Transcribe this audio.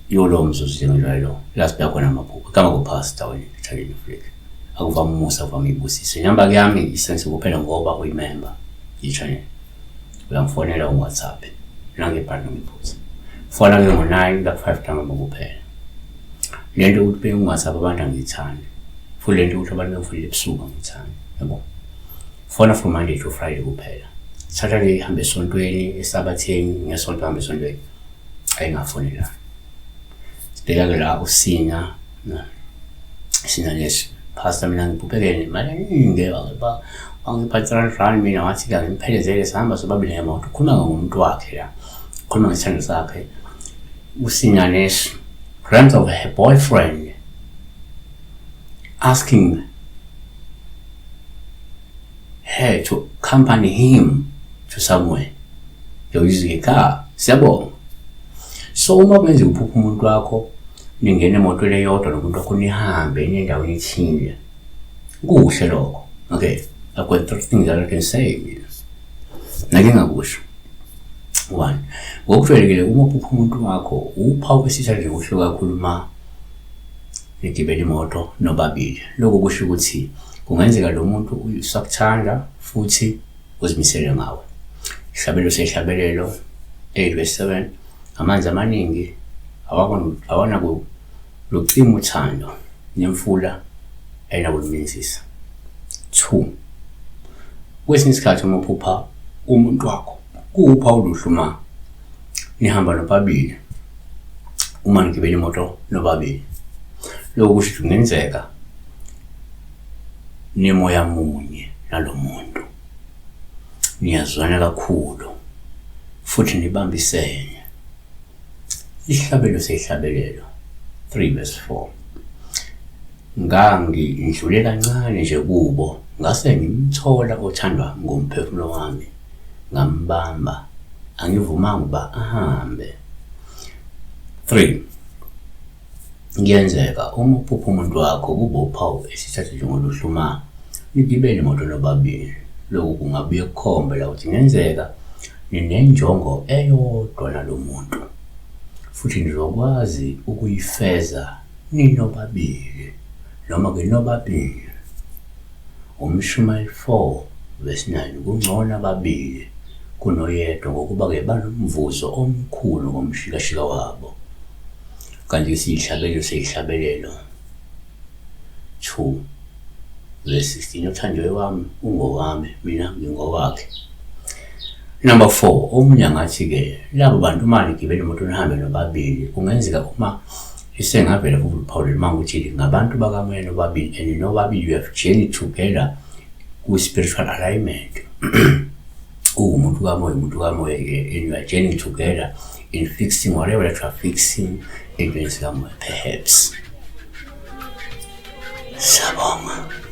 yolo mzuzu njengenjalo la sibheka khona amaphupho kama kupasta wena Italian Freak akuvama umusa akuvama ibusise inamba yami isense kuphela ngoba uyimember i-channel uyamfonela ku WhatsApp nange partner ngiphuza fona ke ngo9 la 5 tama kuphela lento ukuthi be WhatsApp abantu angithandi futhi lento ukuthi abantu befuna ebusuku angithandi yabo fona from Monday to Friday kuphela Saturday hambe esontweni esabatheni ngesonto hambe esontweni ayingafonela sibheka ke la usinya sina les pastor mina ngibhekene manje ngeke ba angiphathana run mina wathi la ngiphelezele sihamba sobabili ngemoto ukhuluma ngomuntu wakhe la ukhuluma ngesithando sakhe usinya les friends of her boyfriend asking her to accompany him to somewhere yoyizike car siyabonga so uma benze uphupha umuntu wakho ningene emotweni eyodwa nomuntu wakho nihambe endaweni ethile kuhle lokho okay I've got 3 things that I can say nake ngakusho 1 ngokujwayelekile uma uphupha umuntu wakho uphawu besitha nje kuhle kakhulu ma nigibele imoto nobabili lokho kusho ukuthi kungenzeka lo muntu usakuthanda futhi uzimisele ngawe isabelo sehlabelelo 8:7 amanzi amaningi awana lokucima uthando nemfula ayinakulimisisa 2 kwesinye isikhathi uma uphupha umuntu wakho kuupha uluhluma nihamba nobabili uma nigibele imoto nobabili lokho kusho kungenzeka nemoya munye nalo muntu niyazwana kakhulu futhi nibambisene ihlabelo sehlabelelo 3:4 ngangidlule kancane nje kubo ngase ngimthola othandwa ngomphefumulo wami ngambamba angivumanga ba ahambe 3 ngiyenzeka uma uphupha umuntu wakho kube uphawu esithatha njengoluhluma nigibele imoto nobabili lokho kungabuye kukhombe la ukuthi ngenzeka ninenjongo eyodwa nalo muntu futhi nizokwazi ukuyifeza ninobabili noma ke nobabili Umshumayeli 4:9 kungcono ababili kunoyedwa ngokuba ke banomvuzo omkhulu ngomshikashika wabo kanti isihlabelelo seyihlabelelo 2:16 uthandwe wami ungowami mina ngingowakhe Number 4 omunye ngathi ke labo bantu manje gibele imoto nihambe nobabili kungenzeka uma isengavela kuPaul manguthi ngabantu bakamoya nobabili and nobabili you have journeyed together with spiritual alignment umuntu kamoya and you are journeying together in fixing whatever that you are fixing against them perhaps sabonga